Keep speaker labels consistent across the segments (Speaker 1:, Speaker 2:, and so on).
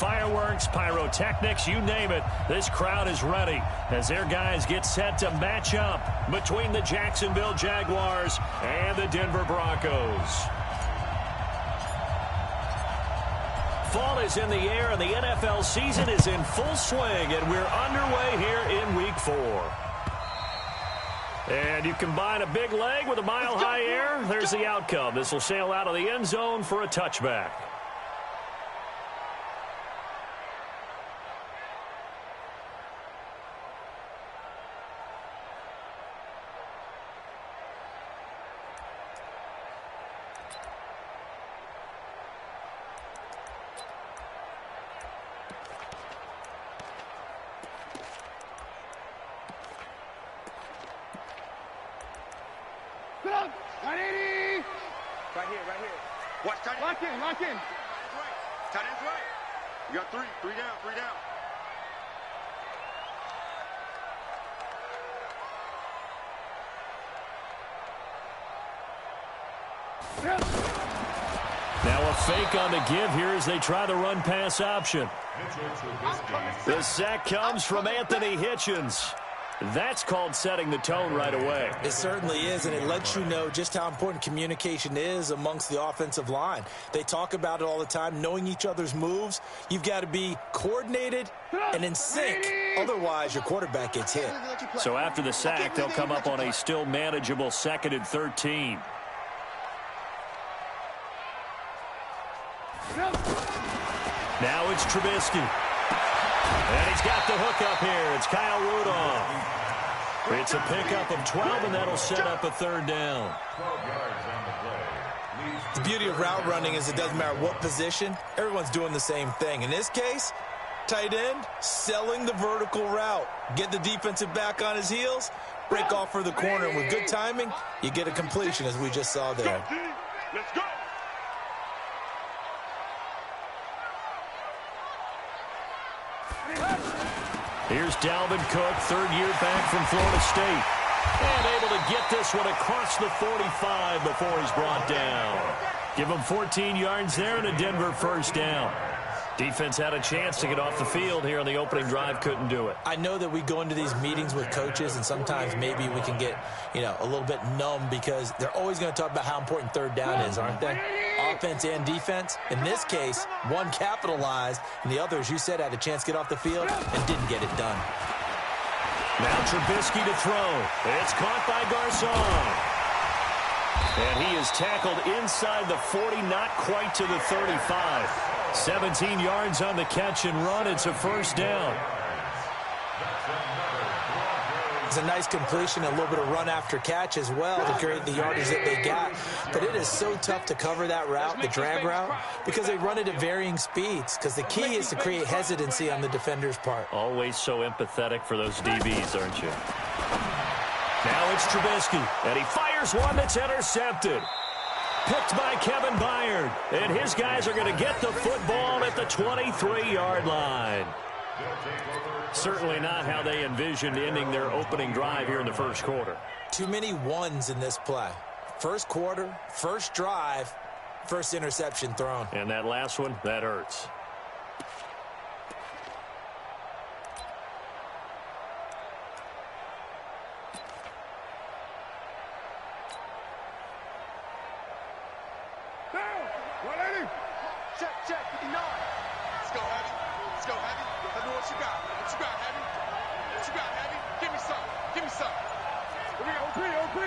Speaker 1: fireworks, pyrotechnics, you name it. This crowd is ready as their guys get set to match up between the Jacksonville Jaguars and the Denver Broncos. Fall is in the air, and the NFL season is in full swing, and we're underway here in Week 4. And you combine a big leg with a mile-high air, there's the outcome. This will sail out of the end zone for a touchback.
Speaker 2: Lock in. Tight end's right. You got three down.
Speaker 1: Now a fake on the give here as they try the run-pass option. The sack comes from Anthony Hitchens. That's called setting the tone right away.
Speaker 3: It certainly is, and it lets you know just how important communication is amongst the offensive line. They talk about it all the time, knowing each other's moves. You've got to be coordinated and in sync. Otherwise, your quarterback gets hit.
Speaker 1: So after the sack, they'll come up on a still manageable 2nd and 13. Now it's Trubisky. And he's got the hook up here. It's Kyle Rudolph. It's a pickup of 12, and that'll set up a 3rd down.
Speaker 3: The beauty of route running is it doesn't matter what position. Everyone's doing the same thing. In this case, tight end, selling the vertical route. Get the defensive back on his heels, break off for the corner. And with good timing, you get a completion, as we just saw there.
Speaker 2: Let's go.
Speaker 1: Here's Dalvin Cook, 3rd year back from Florida State. And able to get this one across the 45 before he's brought down. Give him 14 yards there and a Denver 1st down. Defense had a chance to get off the field here on the opening drive, couldn't do it.
Speaker 3: I know that we go into these meetings with coaches, and sometimes maybe we can get, a little bit numb because they're always going to talk about how important 3rd down is, aren't they? Offense and defense. In this case, one capitalized, and the other, as you said, had a chance to get off the field and didn't get it done.
Speaker 1: Now Trubisky to throw. It's caught by Garcon. And he is tackled inside the 40, not quite to the 35. 17 yards on the catch and run. It's a 1st down.
Speaker 3: It's a nice completion, a little bit of run after catch as well to create the yardage that they got. But it is so tough to cover that route, the drag route, because they run it at varying speeds. Because the key is to create hesitancy on the defender's part.
Speaker 1: Always so empathetic for those DBs, aren't you? Now it's Trubisky, and he fires one that's intercepted. Picked by Kevin Byard, and his guys are going to get the football at the 23-yard line. Certainly not how they envisioned ending their opening drive here in the 1st quarter.
Speaker 3: Too many ones in this play. 1st quarter, 1st drive, 1st interception thrown.
Speaker 1: And that last one, that hurts.
Speaker 2: Check, 59. Let's go, Heavy. Let me know what you got. Heavy? What you got, Heavy? Give me some. Here we go, OP.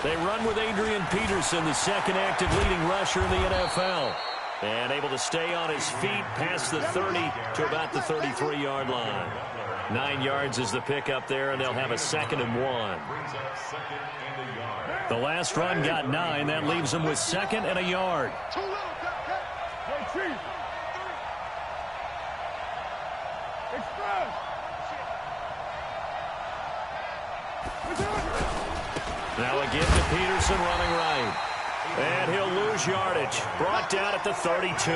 Speaker 1: They run with Adrian Peterson, the 2nd active leading rusher in the NFL. And able to stay on his feet past the 30 to about the 33-yard line. 9 yards is the pickup there, and they'll have a 2nd and 1. The last run got 9. That leaves them with 2nd and a yard. Now again to Peterson running right. And he'll lose yardage. Brought down at the 32.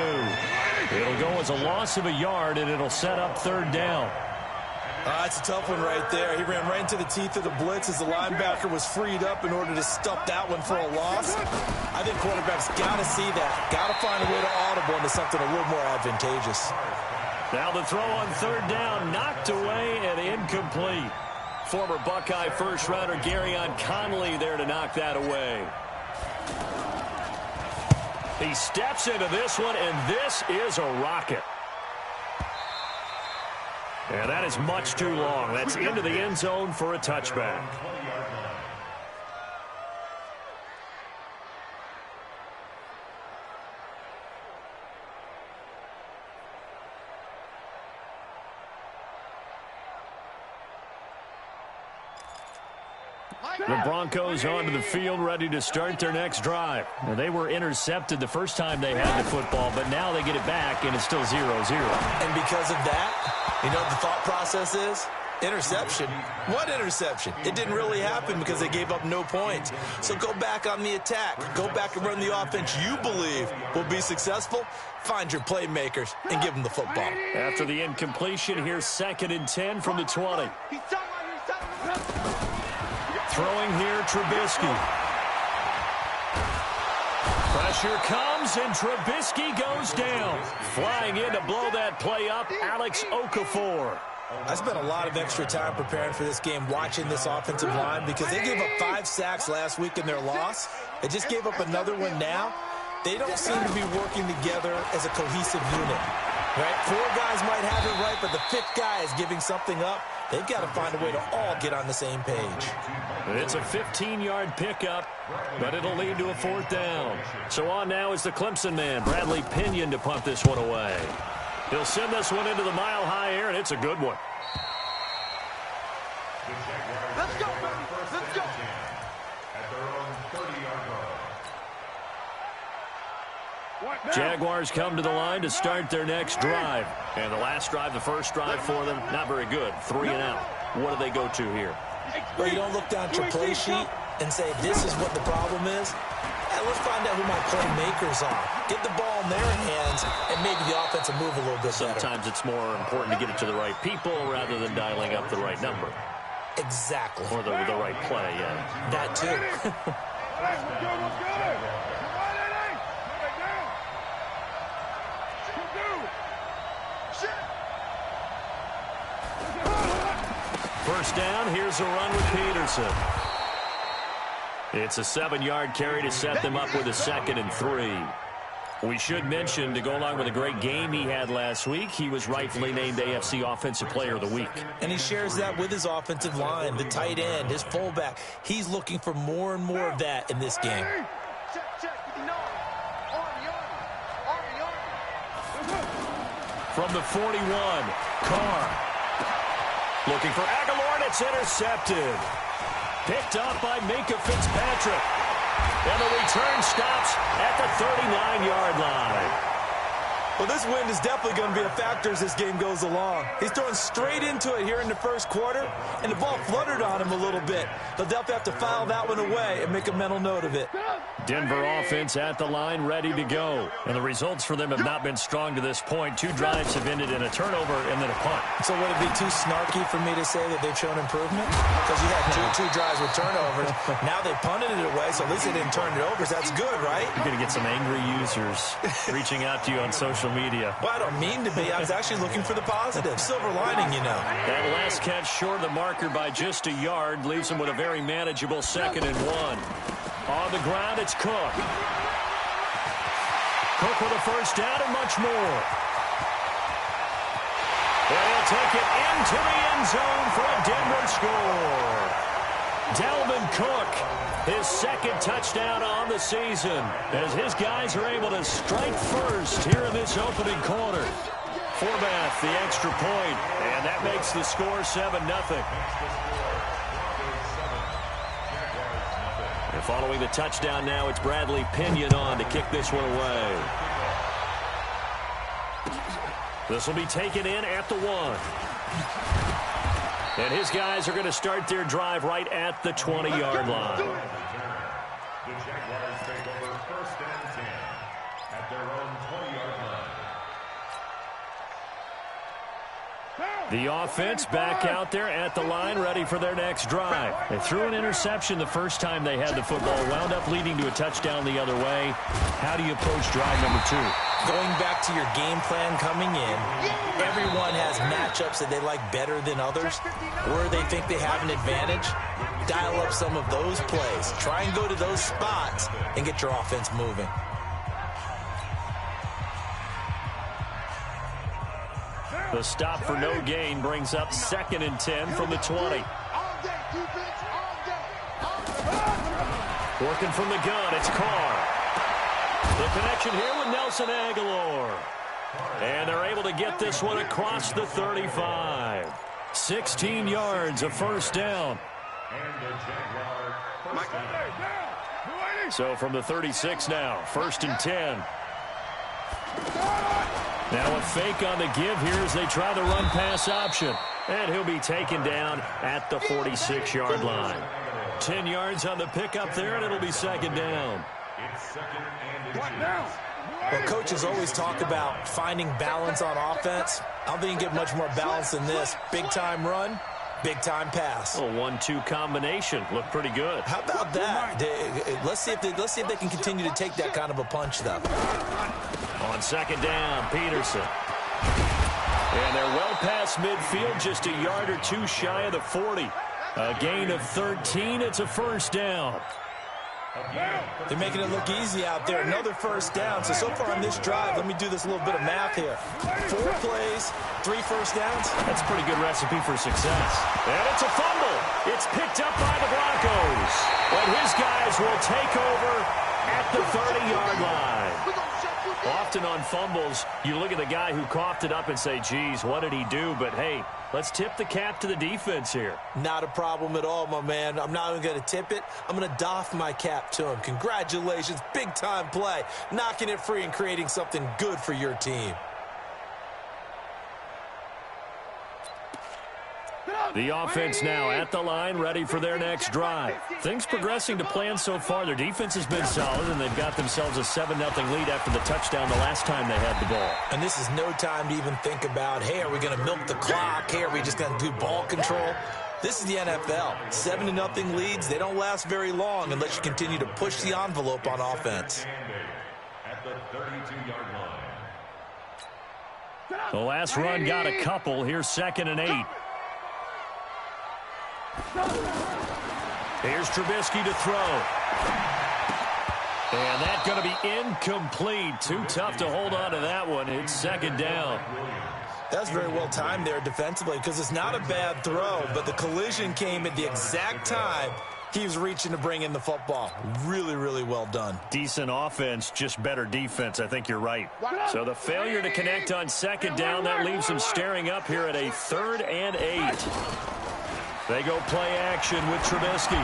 Speaker 1: It'll go as a loss of a yard, and it'll set up 3rd down.
Speaker 3: That's a tough one right there. He ran right into the teeth of the blitz as the linebacker was freed up in order to stuff that one for a loss. I think quarterbacks got to see that. Got to find a way to audible into something a little more advantageous.
Speaker 1: Now the throw on third down, knocked away and incomplete. Former Buckeye first-rounder Garyon Conley there to knock that away. He steps into this one, and this is a rocket. And that is much too long. That's into the end zone for a touchback. The Broncos onto the field, ready to start their next drive. Now, they were intercepted the first time they had the football, but now they get it back, and it's still 0-0.
Speaker 3: And because of that, you know what the thought process is? Interception. What interception? It didn't really happen because they gave up no points. So go back on the attack. Go back and run the offense you believe will be successful. Find your playmakers and give them the football.
Speaker 1: After the incompletion, here's 2nd and 10 from the 20. Throwing here, Trubisky. Pressure comes, and Trubisky goes down. Flying in to blow that play up, Alex Okafor.
Speaker 3: I spent a lot of extra time preparing for this game watching this offensive line because they gave up 5 sacks last week in their loss. They just gave up another one now. They don't seem to be working together as a cohesive unit. Right? 4 guys might have it right, but the 5th guy is giving something up. They've got to find a way to all get on the same page.
Speaker 1: It's a 15-yard pickup, but it'll lead to a 4th down. So on now is the Clemson man, Bradley Pinion, to punt this one away. He'll send this one into the mile-high air, and it's a good one.
Speaker 2: Let's go, baby. Let's go.
Speaker 1: Jaguars come to the line to start their next drive. And the last drive, the first drive for them, not very good. 3 and out. What do they go to here?
Speaker 3: Well, you don't look down at your play sheet and say, this is what the problem is. Let's find out who my playmakers are. Get the ball in their hands, and maybe the offense will move a little bit better.
Speaker 1: Sometimes it's more important to get it to the right people rather than dialing up the right number.
Speaker 3: Exactly.
Speaker 1: Or the right play, yeah.
Speaker 3: That too.
Speaker 1: First down, here's a run with Peterson. It's a 7-yard carry to set them up with a 2nd and 3. We should mention, to go along with a great game he had last week, he was rightfully named AFC Offensive Player of the Week.
Speaker 3: And he shares that with his offensive line, the tight end, his fullback. He's looking for more and more of that in this game.
Speaker 1: From the 41, Carr. Looking for Aguilar, and it's intercepted. Picked up by Minka Fitzpatrick. And the return stops at the 39-yard line.
Speaker 3: Well, this wind is definitely going to be a factor as this game goes along. He's throwing straight into it here in the first quarter, and the ball fluttered on him a little bit. They'll definitely have to foul that one away and make a mental note of it.
Speaker 1: Denver offense at the line, ready to go. And the results for them have not been strong to this point. 2 drives have ended in a turnover and then a punt.
Speaker 3: So would it be too snarky for me to say that they've shown improvement? Because you had two drives with turnovers. Now they punted it away, so at least they didn't turn it over. So that's good, right?
Speaker 1: You're going to get some angry users reaching out to you on social media.
Speaker 3: Well, I don't mean to be. I was actually looking for the positive. Silver lining, you know.
Speaker 1: That last catch short of the marker by just a yard leaves them with a very manageable 2nd and 1. On the ground, it's Cook. Cook with a first down and much more. And he'll take it into the end zone for a Denver score. Dalvin Cook, his 2nd touchdown on the season, as his guys are able to strike first here in this opening quarter. Forbath, the extra point, and that makes the score 7-0. And following the touchdown now, it's Bradley Pinion on to kick this one away. This will be taken in at the 1. And his guys are going to start their drive right at the 20-yard line.
Speaker 4: The Jaguars take over 1st and 10 at their own 20-yard line.
Speaker 1: The offense back out there at the line, ready for their next drive. They threw an interception the first time they had the football, wound up leading to a touchdown the other way. How do you approach drive number 2?
Speaker 3: Going back to your game plan coming in, everyone has matchups that they like better than others, where they think they have an advantage. Dial up some of those plays. Try and go to those spots and get your offense moving.
Speaker 1: The stop for no gain brings up 2nd and 10 from the 20. Working from the gun, it's Carr. The connection here with Nelson Aguilar. And they're able to get this one across the 35. 16 yards, a first down. So from the 36 now, 1st and 10. Now a fake on the give here as they try the run-pass option. And he'll be taken down at the 46-yard line. 10 yards on the pickup there, and it'll be 2nd down.
Speaker 3: Well, coaches always talk about finding balance on offense. I don't think you can get much more balance than this. Big-time run, big-time pass.
Speaker 1: A 1-2 combination. Looked pretty good.
Speaker 3: How about that? Let's see if they can continue to take that kind of a punch, though.
Speaker 1: On 2nd down, Peterson. And they're well past midfield, just a yard or 2 shy of the 40. A gain of 13. It's a first down.
Speaker 3: They're making it look easy out there. Another first down. So far on this drive, let me do this little bit of math here. 4 plays, 3 first downs.
Speaker 1: That's a pretty good recipe for success. And it's a fumble. It's picked up by the Broncos. And his guys will take over at the 30-yard line. Often on fumbles, you look at the guy who coughed it up and say, geez, what did he do? But, hey, let's tip the cap to the defense here.
Speaker 3: Not a problem at all, my man. I'm not even going to tip it. I'm going to doff my cap to him. Congratulations. Big-time play. Knocking it free and creating something good for your team.
Speaker 1: The offense now at the line, ready for their next drive. Things progressing to plan so far. Their defense has been solid, and they've got themselves a 7-0 lead after the touchdown the last time they had the ball.
Speaker 3: And this is no time to even think about, hey, are we going to milk the clock? Hey, are we just going to do ball control? This is the NFL. 7-0 leads, they don't last very long unless you continue to push the envelope on offense.
Speaker 4: At the 32-yard line.
Speaker 1: The last run got a couple. Here's 2nd and 8. Here's Trubisky to throw. And that's going to be incomplete. Too tough to hold on to that one. It's 2nd down.
Speaker 3: That's very well timed there defensively because it's not a bad throw, but the collision came at the exact time he was reaching to bring in the football. Really, really well done.
Speaker 1: Decent offense, just better defense. I think you're right. So the failure to connect on 2nd down, that leaves them staring up here at a 3rd and 8. They go play action with Trubisky.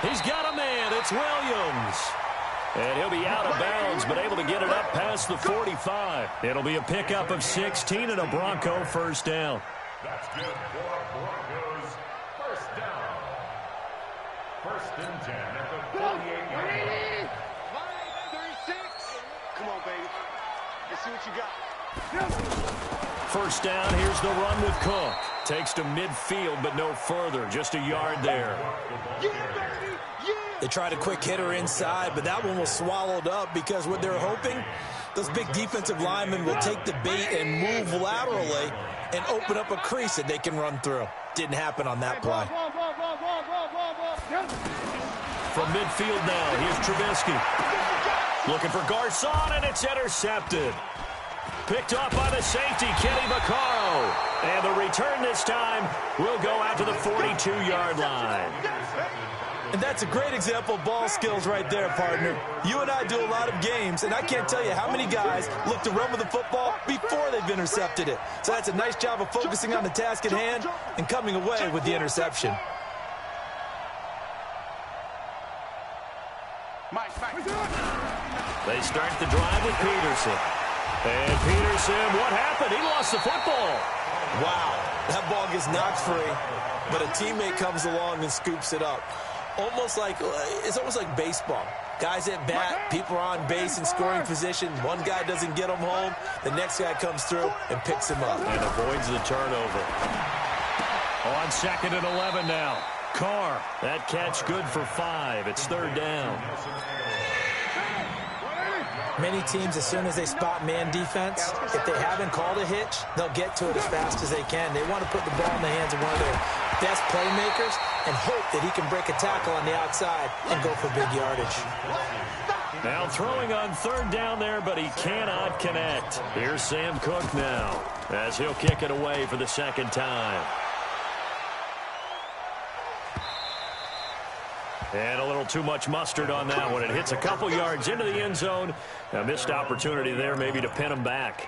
Speaker 1: He's got a man. It's Williams. And he'll be out of bounds, but able to get it up past the 45. It'll be a pickup of 16 and a Bronco first down.
Speaker 4: That's good for Broncos. First down. 1st and 10 at the 48-yard line.
Speaker 2: 36. Come on, baby. Let's see what you got.
Speaker 1: First down, here's the run with Cook. Takes to midfield, but no further. Just a yard there.
Speaker 3: They tried a quick hitter inside, but that one was swallowed up because what they're hoping, those big defensive linemen will take the bait and move laterally and open up a crease that they can run through. Didn't happen on that play.
Speaker 1: From midfield now, here's Trubisky. Looking for Garcon, and it's intercepted. Picked off by the safety, Kenny Vaccaro. And the return this time will go out to the 42-yard line.
Speaker 3: And that's a great example of ball skills right there, partner. You and I do a lot of games, and I can't tell you how many guys look to run with the football before they've intercepted it. So that's a nice job of focusing on the task at hand and coming away with the interception.
Speaker 1: They start the drive with Peterson. And Peterson, what happened? He lost the football.
Speaker 3: Wow, that ball gets knocked free, but a teammate comes along and scoops it up. It's almost like baseball. Guys at bat, people are on base in scoring position. One guy doesn't get him home. The next guy comes through and picks him up.
Speaker 1: And avoids the turnover. On 2nd and 11 now. Carr, that catch good for 5. It's 3rd down.
Speaker 3: Many teams, as soon as they spot man defense, if they haven't called a hitch, they'll get to it as fast as they can. They want to put the ball in the hands of one of their best playmakers and hope that he can break a tackle on the outside and go for big yardage.
Speaker 1: Now throwing on 3rd down there, but he cannot connect. Here's Sam Cook now as he'll kick it away for the 2nd time. And a little too much mustard on that one. It hits a couple yards into the end zone. A missed opportunity there maybe to pin him back.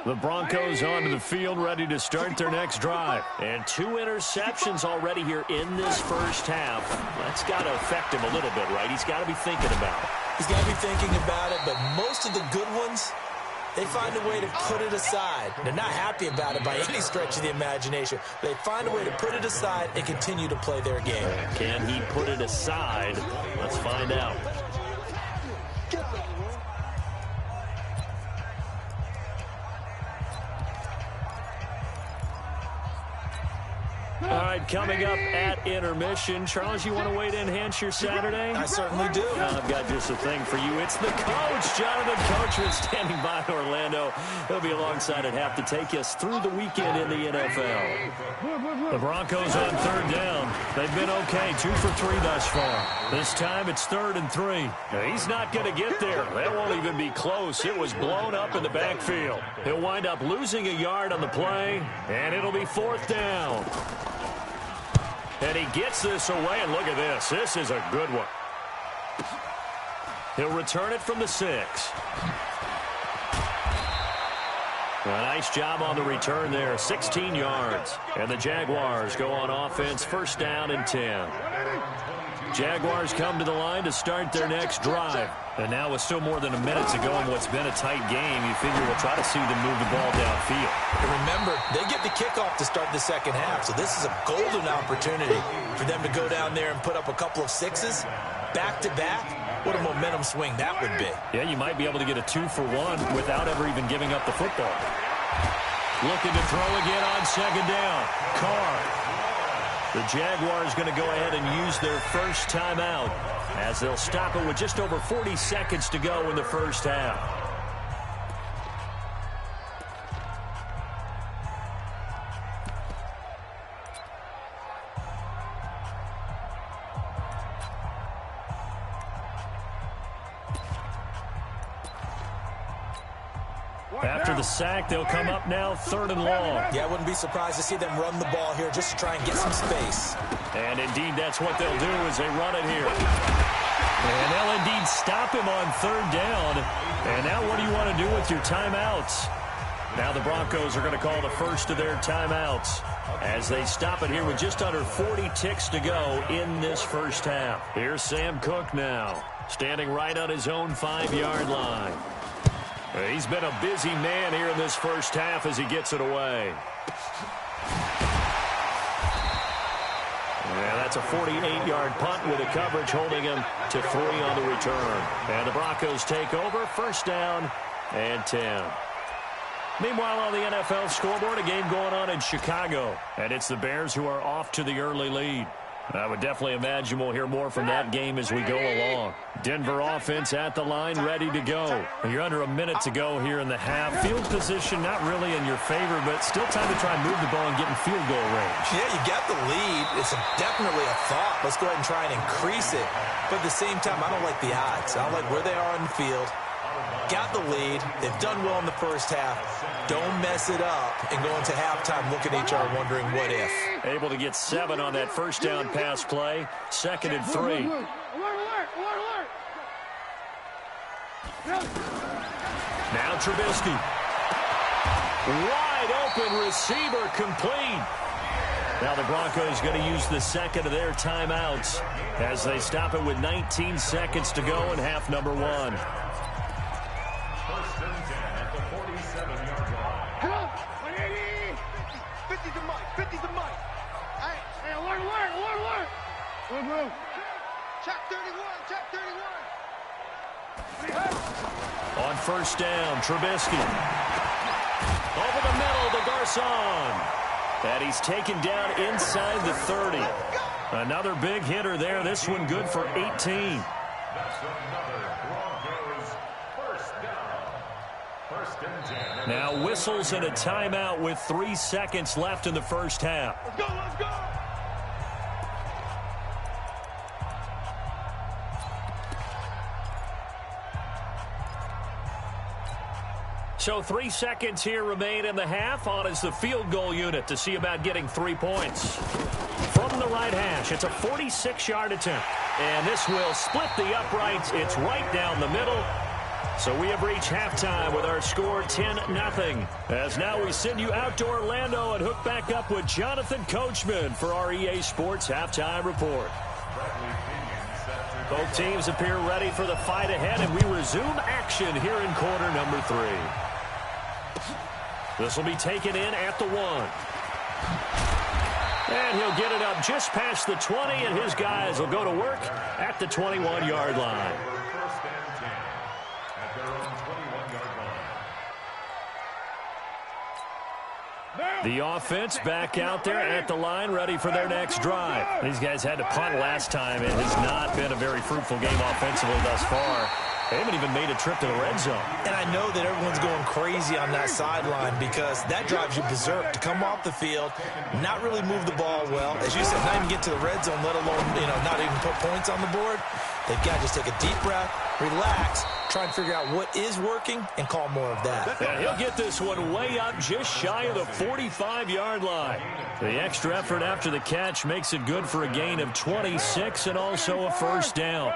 Speaker 1: The Broncos onto the field, ready to start their next drive. And 2 interceptions already here in this first half. That's got to affect him a little bit, right? He's got to be thinking about it.
Speaker 3: He's got to be thinking about it, but most of the good ones, they find a way to put it aside. They're not happy about it by any stretch of the imagination. They find a way to put it aside and continue to play their game.
Speaker 1: Can he put it aside? Let's find out. All right, coming up at intermission. Charles, you want to wait to enhance your Saturday?
Speaker 3: I certainly do.
Speaker 1: I've got just a thing for you. It's the coach, Jonathan Coachman, standing by in Orlando. He'll be alongside at half to take us through the weekend in the NFL. The Broncos on 3rd down. They've been okay, 2 for 3 thus far. This time it's 3rd and 3. Now, he's not going to get there. That won't even be close. It was blown up in the backfield. He'll wind up losing a yard on the play, and it'll be 4th down. And he gets this away, and look at this. This is a good one. He'll return it from the 6. A nice job on the return there, 16 yards. And the Jaguars go on offense, 1st down and 10. Jaguars come to the line to start their next drive. And now with still more than a minute to go in what's been a tight game, you figure we'll try to see them move the ball downfield.
Speaker 3: And remember, they get the kickoff to start the 2nd half, so this is a golden opportunity for them to go down there and put up a couple of 6s back-to-back. What a momentum swing that would be.
Speaker 1: Yeah, you might be able to get a 2-for-1 without ever even giving up the football. Looking to throw again on 2nd down. Carr. The Jaguars going to go ahead and use their first timeout as they'll stop it with just over 40 seconds to go in the first half. After the sack, they'll come up now 3rd and long.
Speaker 3: Yeah, I wouldn't be surprised to see them run the ball here just to try and get some space.
Speaker 1: And indeed, that's what they'll do as they run it here. And they'll indeed stop him on 3rd down. And now what do you want to do with your timeouts? Now the Broncos are going to call the first of their timeouts as they stop it here with just under 40 ticks to go in this first half. Here's Sam Cook now, standing right on his own 5-yard line. He's been a busy man here in this first half as he gets it away. Yeah, that's a 48-yard punt with a coverage holding him to 3 on the return. And the Broncos take over, 1st down and 10. Meanwhile, on the NFL scoreboard, a game going on in Chicago. And it's the Bears who are off to the early lead. I would definitely imagine we'll hear more from that game as we go along. Denver offense at the line, ready to go. You're under a minute to go here in the half. Field position not really in your favor, but still time to try and move the ball and get in field goal range.
Speaker 3: Yeah, you got the lead. It's definitely a thought. Let's go ahead and try and increase it. But at the same time, I don't like the odds. I don't like where they are on the field. Got the lead. They've done well in the first half. Don't mess it up and go into halftime looking at each other wondering what if.
Speaker 1: Able to get 7 on that first down pass play. 2nd and 3. Now Trubisky. Wide open receiver complete. Now the Broncos going to use the 2nd of their timeouts as they stop it with 19 seconds to go in half number 1.
Speaker 2: Check 31, check 31.
Speaker 1: On first down, Trubisky. Over the middle to Garcon. And he's taken down inside the 30. Another big hitter there. This one good for 18.
Speaker 4: That's another Broncos first down. First and 10.
Speaker 1: Now whistles and a timeout with 3 seconds left in the first half.
Speaker 2: Let's go, let's go.
Speaker 1: So 3 seconds here remain in the half. On is the field goal unit to see about getting 3 points. From the right hash, it's a 46-yard attempt. And this will split the uprights. It's right down the middle. So we have reached halftime with our score 10-0. As now we send you out to Orlando and hook back up with Jonathan Coachman for our EA Sports Halftime Report. Both teams appear ready for the fight ahead, and we resume action here in quarter number 3. This will be taken in at the 1. And he'll get it up just past the 20, and his guys will go to work at the 21-yard line.
Speaker 4: First and 10 at their own 21-yard line.
Speaker 1: The offense back out there at the line, ready for their next drive. These guys had to punt last time. It has not been a very fruitful game offensively thus far. They haven't even made a trip to the red zone.
Speaker 3: And I know that everyone's going crazy on that sideline because that drives you berserk to come off the field, not really move the ball well. As you said, not even get to the red zone, let alone, not even put points on the board. They've got to just take a deep breath, relax, try and figure out what is working, and call more of that.
Speaker 1: And he'll get this one way up just shy of the 45-yard line. The extra effort after the catch makes it good for a gain of 26 and also a first down.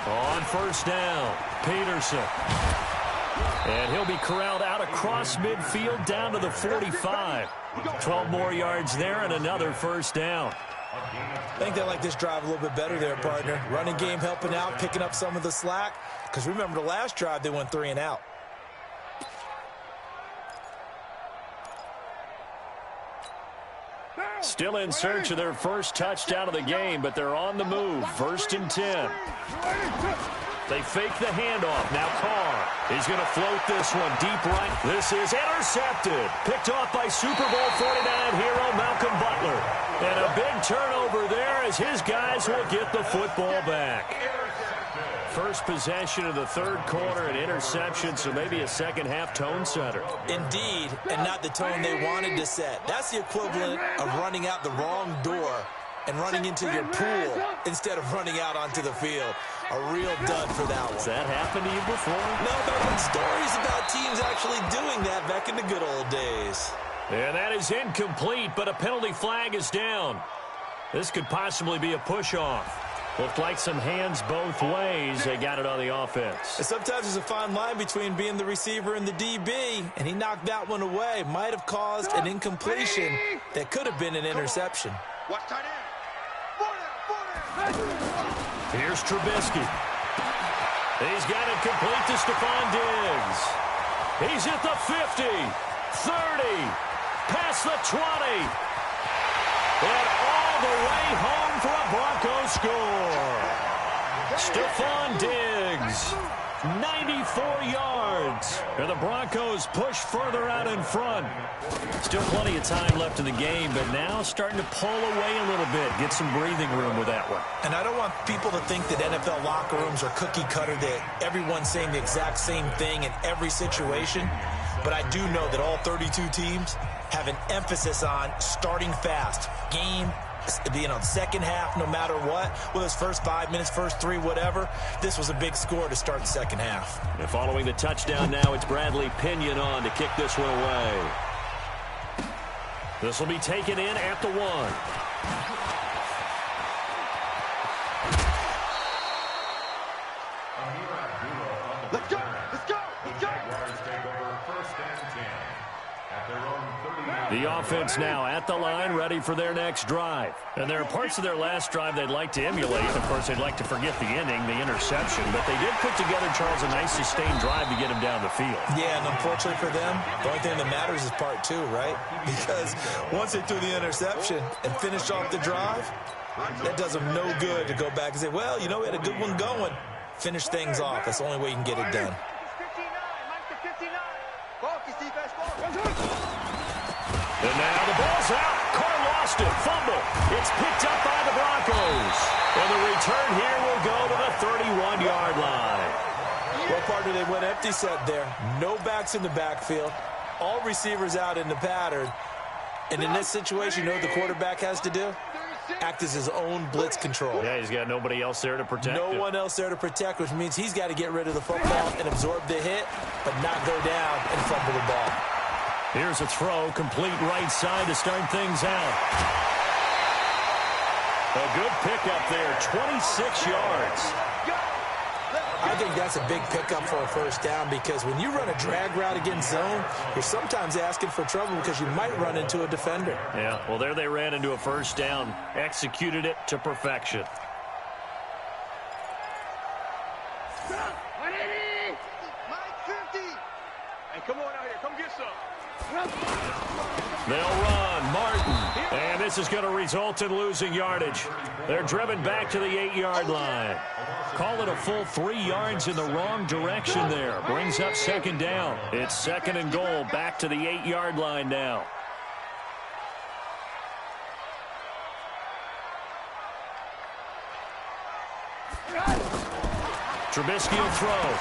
Speaker 1: On first down, Peterson. And he'll be corralled out across midfield down to the 45. 12 more yards there and another first down.
Speaker 3: I think they like this drive a little bit better there, partner. Running game helping out, picking up some of the slack. Because remember, the last drive, they went 3 and out.
Speaker 1: Still in search of their first touchdown of the game, but they're on the move. First and 10. They fake the handoff. Now Carr is going to float this one deep right. This is intercepted. Picked off by Super Bowl 49 hero Malcolm Butler. And a big turnover there as his guys will get the football back. First possession of the third quarter, an interception, so maybe a second-half tone setter.
Speaker 3: Indeed, and not the tone they wanted to set. That's the equivalent of running out the wrong door and running into your pool instead of running out onto the field. A real dud for that one.
Speaker 1: Has that happened to you before?
Speaker 3: No, but I've heard stories about teams actually doing that back in the good old days.
Speaker 1: And that is incomplete, but a penalty flag is down. This could possibly be a push-off. Looked like some hands both ways. They got it on the offense.
Speaker 3: And sometimes there's a fine line between being the receiver and the DB, and he knocked that one away. Might have caused an incompletion that could have been an interception.
Speaker 2: Watch tight end.
Speaker 1: Here's Trubisky. He's got it complete to Stephon Diggs. He's at the 50, 30, past the 20. And all the way home for a Broncos score. Stephon Diggs, 94 yards. And the Broncos push further out in front. Still plenty of time left in the game, but now starting to pull away a little bit. Get some breathing room with that one.
Speaker 3: And I don't want people to think that NFL locker rooms are cookie cutter, that everyone's saying the exact same thing in every situation. But I do know that all 32 teams have an emphasis on starting fast. Game, second half, no matter what. Whether it's first 5 minutes, first 3, whatever. This was a big score to start the second half.
Speaker 1: And following the touchdown now, it's Bradley Pinion on to kick this one away. This will be taken in at the 1.
Speaker 2: Let's go, let's go, let's go.
Speaker 4: Jaguars take over first and 10 at their own 39.
Speaker 1: The offense now at the line, ready for their next drive. And there are parts of their last drive they'd like to emulate. Of course, they'd like to forget the inning, the interception. But they did put together, Charles, a nice sustained drive to get him down the field.
Speaker 3: Yeah, and unfortunately for them, the only thing that matters is part two, right? Because once they threw the interception and finished off the drive, that does them no good to go back and say, well, you know, we had a good one going. Finish things off. That's the only way you can get it done.
Speaker 1: And now the ball's out. Carr lost it. Fumble. It's picked up by the Broncos. And the return here will go to the 31-yard line.
Speaker 3: Well, partner, they went empty set there. No backs in the backfield. All receivers out in the pattern. And in this situation, you know what the quarterback has to do? Act as his own blitz control.
Speaker 1: Yeah, he's got nobody else there to protect him.
Speaker 3: No one else there to protect, which means he's got to get rid of the football and absorb the hit, but not go down and fumble the ball.
Speaker 1: Here's a throw, complete right side to start things out. A good pickup there, 26 yards.
Speaker 3: I think that's a big pickup for a first down because when you run a drag route against zone, you're sometimes asking for trouble because you might run into a defender.
Speaker 1: Yeah, well, there they ran into a first down, executed it to perfection.
Speaker 2: Come on out here. Come get some.
Speaker 1: They'll run. Martin. And this is going to result in losing yardage. They're driven back to the 8-yard line. Call it a full 3 yards in the wrong direction there. Brings up second down. It's second and goal. Back to the 8-yard line now. Trubisky will throw.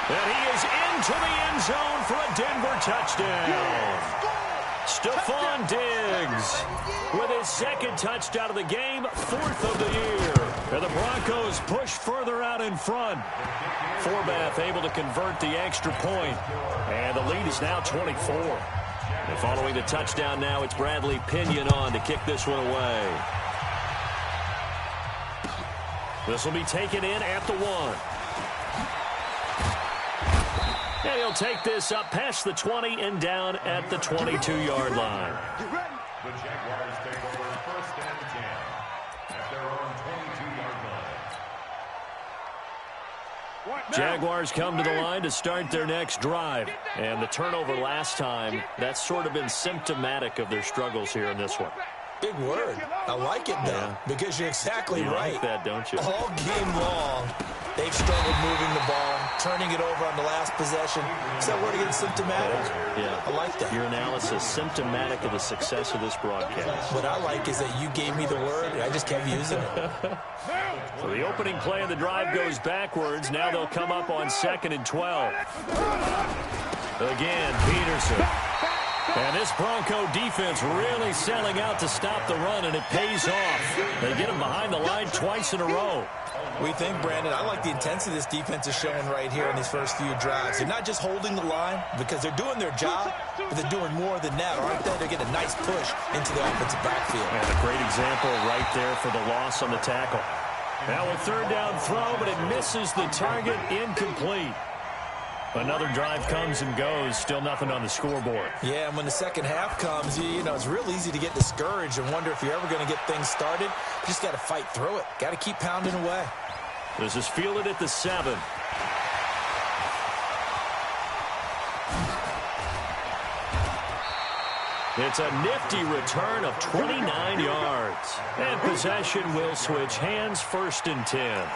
Speaker 1: And he is into the end zone for a Denver touchdown. Stephon Diggs with his second touchdown of the game, 4th of the year. And the Broncos push further out in front. Forbath able to convert the extra point. And the lead is now 24. And following the touchdown now, it's Bradley Pinion on to kick this one away. This will be taken in at the 1. And he'll take this up past the 20 and down at the 22-yard line.
Speaker 4: The Jaguars take over 1st and 10 at their own 22-yard line.
Speaker 1: Jaguars come to the line to start their next drive. And the turnover last time, that's sort of been symptomatic of their struggles here in this one.
Speaker 3: Big word. I like it, though, because you're exactly right.
Speaker 1: You like that, don't you?
Speaker 3: All game long, they've struggled moving the ball, turning it over on the last possession. Is that word again, symptomatic?
Speaker 1: Yeah.
Speaker 3: I like that.
Speaker 1: Your analysis, symptomatic of the success of this broadcast.
Speaker 3: What I like is that you gave me the word, and I just kept using it.
Speaker 1: So the opening play of the drive goes backwards. Now they'll come up on 2nd and 12. Again, Peterson. And this Bronco defense really selling out to stop the run, and it pays off. They get him behind the line twice in a row.
Speaker 3: We think, Brandon, I like the intensity this defense is showing right here in these first few drives. They're not just holding the line because they're doing their job, but they're doing more than that, aren't they? They're getting a nice push into the offensive backfield.
Speaker 1: And a great example right there for the loss on the tackle. Now a 3rd down throw, but it misses the target, incomplete. Another drive comes and goes, still nothing on the scoreboard.
Speaker 3: Yeah, and when the second half comes, you know, it's real easy to get discouraged and wonder if you're ever going to get things started. You just got to fight through it. Got to keep pounding away.
Speaker 1: This is fielded at the 7. It's a nifty return of 29 yards. And possession will switch hands, 1st and 10.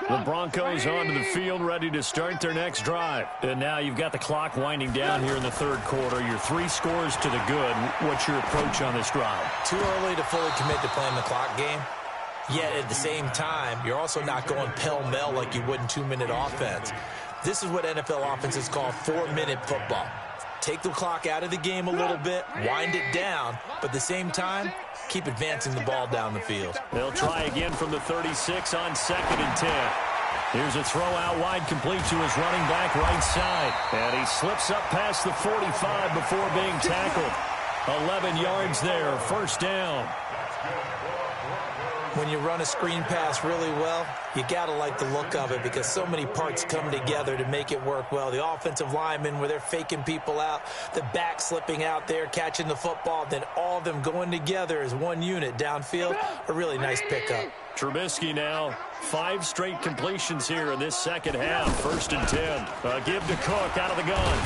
Speaker 1: The Broncos onto the field, ready to start their next drive. And now you've got the clock winding down here in the 3rd quarter. Your 3 scores to the good. What's your approach on this drive?
Speaker 3: Too early to fully commit to playing the clock game. Yet at the same time, you're also not going pell-mell like you would in 2-minute offense. This is what NFL offenses call 4-minute football. Take the clock out of the game a little bit, wind it down, but at the same time, keep advancing the ball down the field.
Speaker 1: They'll try again from the 36 on 2nd and 10. Here's a throw out wide, complete to his running back right side. And he slips up past the 45 before being tackled. 11 yards there, 1st down.
Speaker 3: When you run a screen pass really well, you got to like the look of it because so many parts come together to make it work well. The offensive linemen, where they're faking people out, the back slipping out there, catching the football, then all of them going together as one unit downfield. A really nice pickup.
Speaker 1: Trubisky now, 5 straight completions here in this second half. 1st and 10. Give to Cook out of the gun.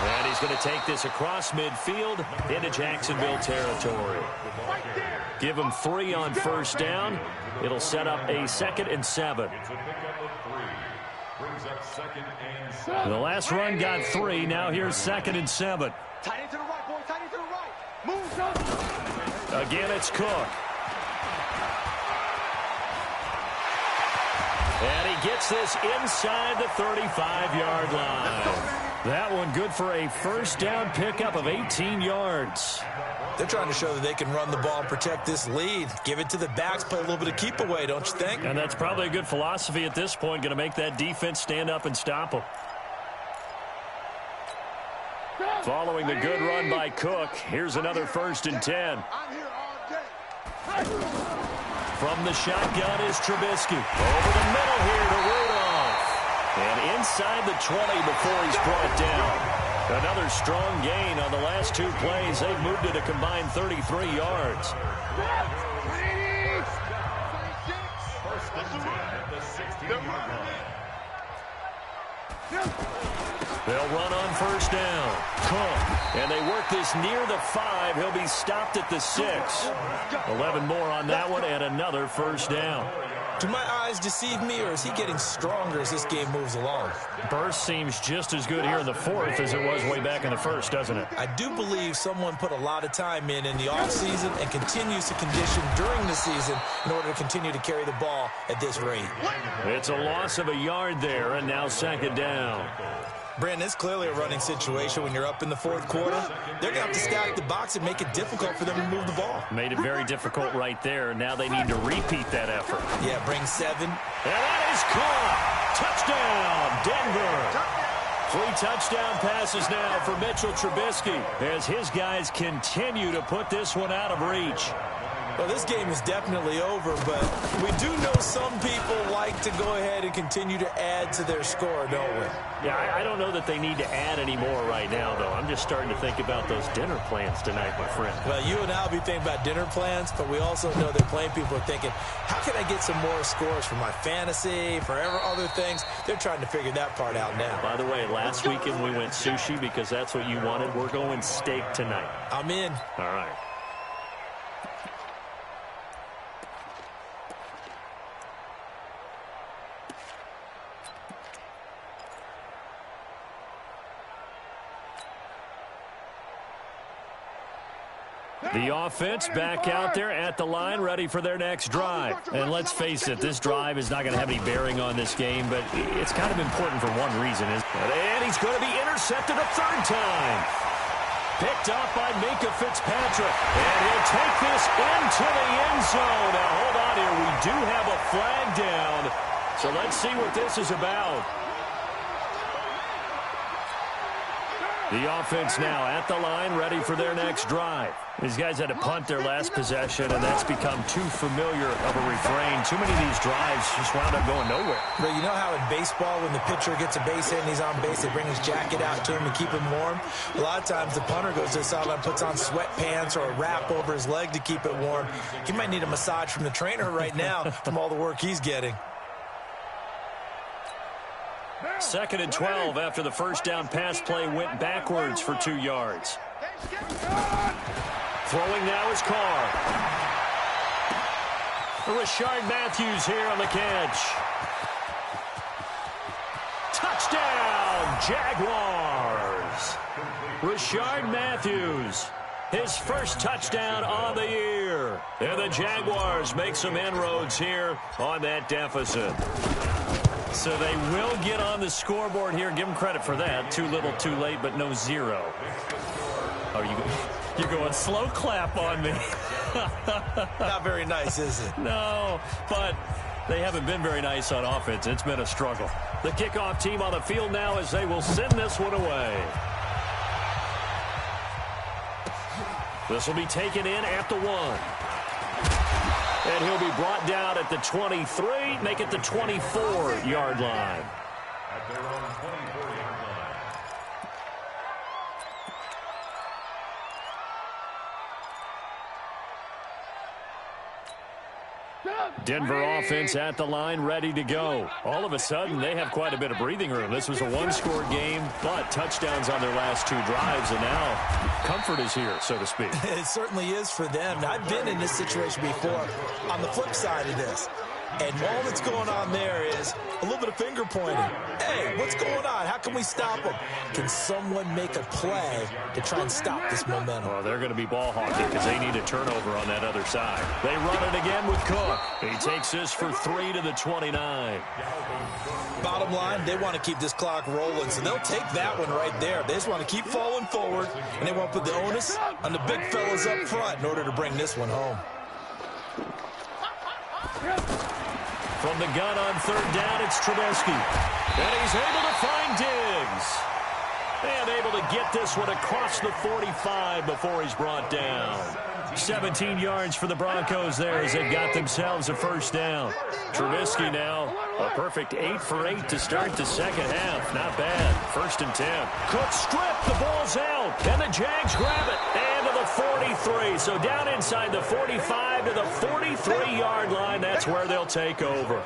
Speaker 1: And he's going to take this across midfield into Jacksonville territory. Give him 3 on 1st down. It'll set up a 2nd and 7. The last run got 3. Now here's 2nd and 7.
Speaker 2: Tight end to the right, boy. Tight end to the right. Move.
Speaker 1: Again, it's Cook. And he gets this inside the 35-yard line. That one good for a 1st down pickup of 18 yards.
Speaker 3: They're trying to show that they can run the ball and protect this lead. Give it to the backs, play a little bit of keep away, don't you think?
Speaker 1: And that's probably a good philosophy at this point, going to make that defense stand up and stop them. Following the good run by Cook, here's another 1st and 10.
Speaker 2: I'm here all day.
Speaker 1: From the shotgun is Trubisky. Over the middle here to Rudolph. And inside the 20 before he's brought down. Another strong gain on the last 2 plays. They've moved it a combined 33 yards. They'll run on 1st down. Cook. And they work this near the 5. He'll be stopped at the 6. 11 more on that one and another 1st down.
Speaker 3: Do my eyes deceive me, or is he getting stronger as this game moves along?
Speaker 1: Burst seems just as good here in the 4th as it was way back in the 1st, doesn't it?
Speaker 3: I do believe someone put a lot of time in the offseason and continues to condition during the season in order to continue to carry the ball at this rate.
Speaker 1: It's a loss of a yard there, and now 2nd down.
Speaker 3: Brandon, it's clearly a running situation when you're up in the 4th quarter. They're going to have to stack the box and make it difficult for them to move the ball.
Speaker 1: Made it very difficult right there. Now they need to repeat that effort.
Speaker 3: Yeah, bring 7.
Speaker 1: And that is caught. Touchdown, Denver. 3 touchdown passes now for Mitchell Trubisky as his guys continue to put this one out of reach.
Speaker 3: Well, this game is definitely over, but we do know some people like to go ahead and continue to add to their score, don't we?
Speaker 1: Yeah, I don't know that they need to add any more right now, though. I'm just starting to think about those dinner plans tonight, my friend.
Speaker 3: Well, you and I will be thinking about dinner plans, but we also know that playing people are thinking, how can I get some more scores for my fantasy, for other things? They're trying to figure that part out now.
Speaker 1: By the way, last weekend we went sushi because that's what you wanted. We're going steak tonight.
Speaker 3: I'm in.
Speaker 1: All right. The offense back out there at the line, ready for their next drive. And let's face it, this drive is not going to have any bearing on this game, but it's kind of important for one reason. And he's going to be intercepted a 3rd time. Picked off by Minkah Fitzpatrick. And he'll take this into the end zone. Now, hold on here. We do have a flag down. So let's see what this is about. The offense now at the line, ready for their next drive. These guys had to punt their last possession, and that's become too familiar of a refrain. Too many of these drives just wound up going nowhere.
Speaker 3: But you know how in baseball, when the pitcher gets a base hit and he's on base, they bring his jacket out to him and keep him warm? A lot of times the punter goes to the sideline, puts on sweatpants or a wrap over his leg to keep it warm. He might need a massage from the trainer right now from all the work he's getting.
Speaker 1: 2nd and 12 after the 1st down pass play went backwards for 2 yards. Throwing now is Carr. Rashard Matthews here on the catch. Touchdown, Jaguars. Rashard Matthews, his first touchdown on the year. And the Jaguars make some inroads here on that deficit. So they will get on the scoreboard here. Give them credit for that. Too little, too late, but no 0. Oh, you're going slow clap on me.
Speaker 3: Not very nice, is it?
Speaker 1: No, but they haven't been very nice on offense. It's been a struggle. The kickoff team on the field now as they will send this one away. This will be taken in at the 1. And he'll be brought down at the 23, make it the 24-yard line.
Speaker 4: At their own 24-yard line.
Speaker 1: Denver offense at the line, ready to go. All of a sudden, they have quite a bit of breathing room. This was a one-score game, but touchdowns on their last two drives, and now comfort is here, so to speak.
Speaker 3: It certainly is for them. Now, I've been in this situation before on the flip side of this. And all that's going on there is a little bit of finger pointing. Hey, what's going on? How can we stop them? Can someone make a play to try and stop this momentum?
Speaker 1: Well, they're going to be ball hawking because they need a turnover on that other side. They run it again with Cook. He takes this for 3 to the 29.
Speaker 3: Bottom line, they want to keep this clock rolling, so they'll take that one right there. They just want to keep falling forward, and they want to put the onus on the big fellas up front in order to bring this one home.
Speaker 1: From the gun on third down, it's Trubisky. And he's able to find Diggs. And able to get this one across the 45 before he's brought down. 17 yards for the Broncos there as they've got themselves a first down. Trubisky now, a perfect 8 for 8 to start the second half. Not bad. 1st and 10. Cook stripped. The ball's out. And the Jags grab it. And to the 43. So down inside the 45 to the 43-yard line. That's where they'll take over.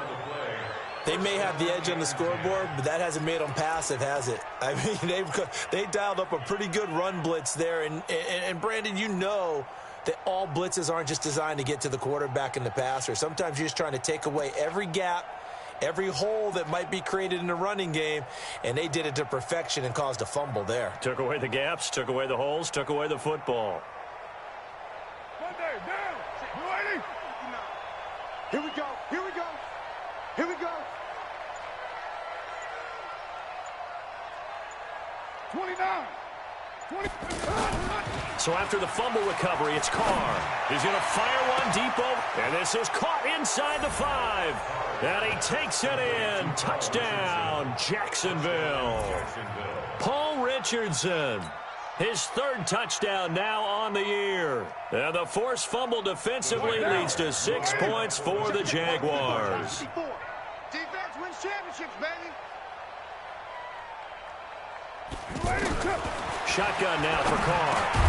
Speaker 3: They may have the edge on the scoreboard, but that hasn't made them passive, has it? I mean, they dialed up a pretty good run blitz there. And Brandon, you know that all blitzes aren't just designed to get to the quarterback and the passer. Sometimes you're just trying to take away every gap, every hole that might be created in the running game, and they did it to perfection and caused a fumble there.
Speaker 1: Took away the gaps, took away the holes, took away the football.
Speaker 2: Here we go. Here we go. Here we go. 29. 20.
Speaker 1: So after the fumble recovery, it's Carr. He's going to fire one deep over, and this is caught inside the 5. And he takes it in. Touchdown, Jacksonville. Paul Richardson, his 3rd touchdown now on the year. And the forced fumble defensively leads to 6 points for the Jaguars.
Speaker 2: Defense wins championships, baby.
Speaker 1: Shotgun now for Carr.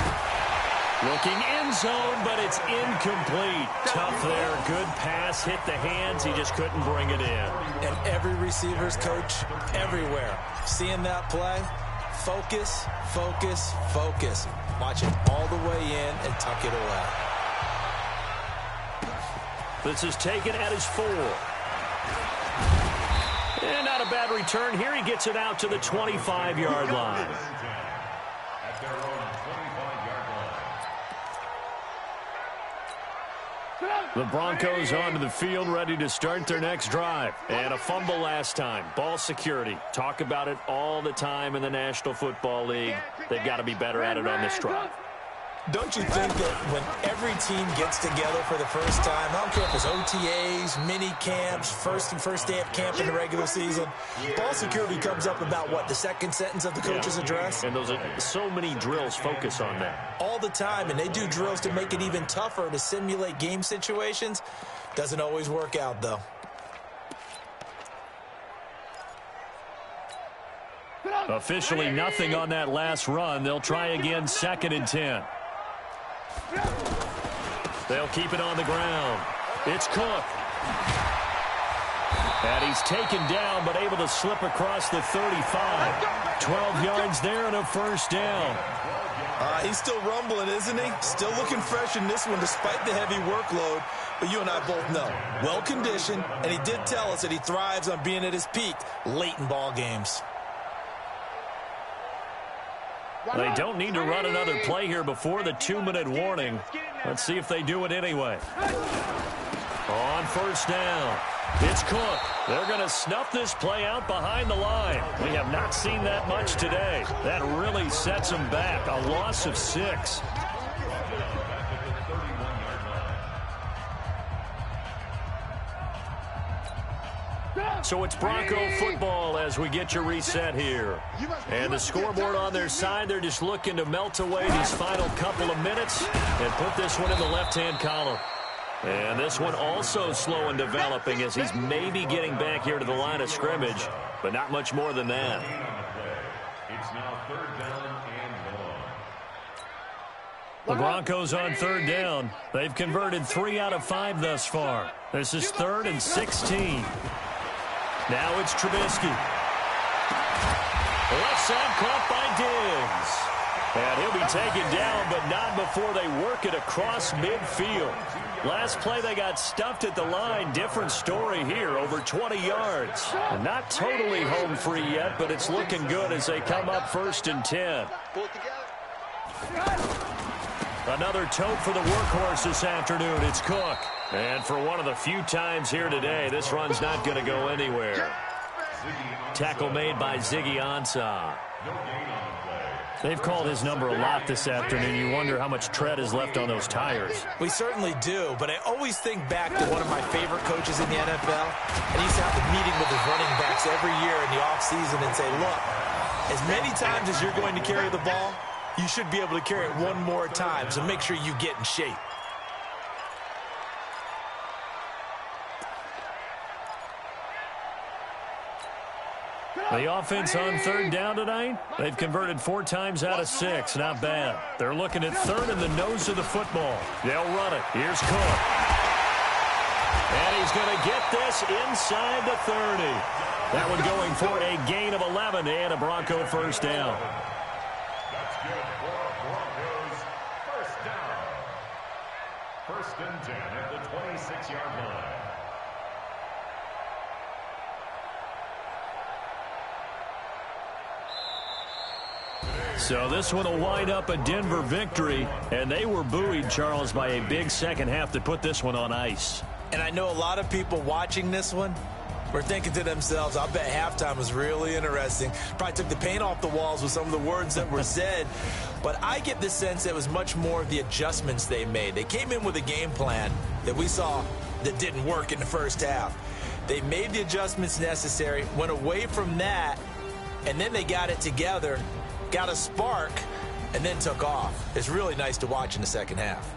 Speaker 1: Looking end zone, but it's incomplete. Tough there. Good pass. Hit the hands. He just couldn't bring it in.
Speaker 3: And every receiver's coach everywhere. Seeing that play, focus, focus, focus. Watch it all the way in and tuck it away.
Speaker 1: This is taken at his 4. And not a bad return. Here he gets it out to the 25-yard line.
Speaker 4: At their own 25-yard line.
Speaker 1: The Broncos onto the field, ready to start their next drive. And a fumble last time. Ball security. Talk about it all the time in the National Football League. They've got to be better at it on this drive.
Speaker 3: Don't you think that when every team gets together for the first time, I don't care if it's OTAs, mini camps, first day of camp in the regular season, ball security comes up about, what, the second sentence of the coach's address?
Speaker 1: And those are so many drills focus on that.
Speaker 3: All the time, and they do drills to make it even tougher to simulate game situations. Doesn't always work out, though.
Speaker 1: Officially nothing on that last run. They'll try again, 2nd and 10. They'll keep it on the ground. It's Cook. And he's taken down, but able to slip across the 35. 12 yards there and a first down.
Speaker 3: He's still rumbling, isn't he? Still looking fresh in this one despite the heavy workload. But you and I both know, well-conditioned, and he did tell us that he thrives on being at his peak late in ball games.
Speaker 1: They don't need to run another play here before the 2-minute warning. Let's see if they do it anyway. On first down, it's Cook. They're going to snuff this play out behind the line. We have not seen that much today. That really sets them back. A loss of 6. So it's Bronco football as we get your reset here. And the scoreboard on their side, they're just looking to melt away these final couple of minutes and put this one in the left-hand column. And this one also slow in developing as he's maybe getting back here to the line of scrimmage, but not much more than that.
Speaker 4: It's now 3rd down and 1.
Speaker 1: The Broncos on 3rd down. They've converted 3 out of 5 thus far. This is 3rd and 16. Now it's Trubisky. Left side caught by Diggs. And he'll be taken down, but not before they work it across midfield. Last play, they got stuffed at the line. Different story here, over 20 yards. And not totally home free yet, but it's looking good as they come up 1st and 10. Another tote for the workhorse this afternoon. It's Cook. And for one of the few times here today, this run's not going to go anywhere. Tackle made by Ziggy Ansah. They've called his number a lot this afternoon. You wonder how much tread is left on those tires.
Speaker 3: We certainly do, but I always think back to one of my favorite coaches in the NFL, and he used to have a meeting with his running backs every year in the offseason and say, look, as many times as you're going to carry the ball, you should be able to carry it one more time, so make sure you get in shape.
Speaker 1: The offense on 3rd down tonight, they've converted 4 times out of 6. Not bad. They're looking at 3rd in the nose of the football. They'll run it. Here's Cook. And he's going to get this inside the 30. That one going for a gain of 11 and a Bronco 1st down.
Speaker 4: That's good for Broncos. 1st down. 1st and 10 at the 26-yard line.
Speaker 1: So this one will wind up a Denver victory, and they were buoyed, Charles, by a big second half to put this one on ice.
Speaker 3: And I know a lot of people watching this one were thinking to themselves, I bet halftime was really interesting. Probably took the paint off the walls with some of the words that were said. But I get the sense it was much more of the adjustments they made. They came in with a game plan that we saw that didn't work in the first half. They made the adjustments necessary, went away from that, and then they got it together, got a spark, and then took off. It's really nice to watch in the second half.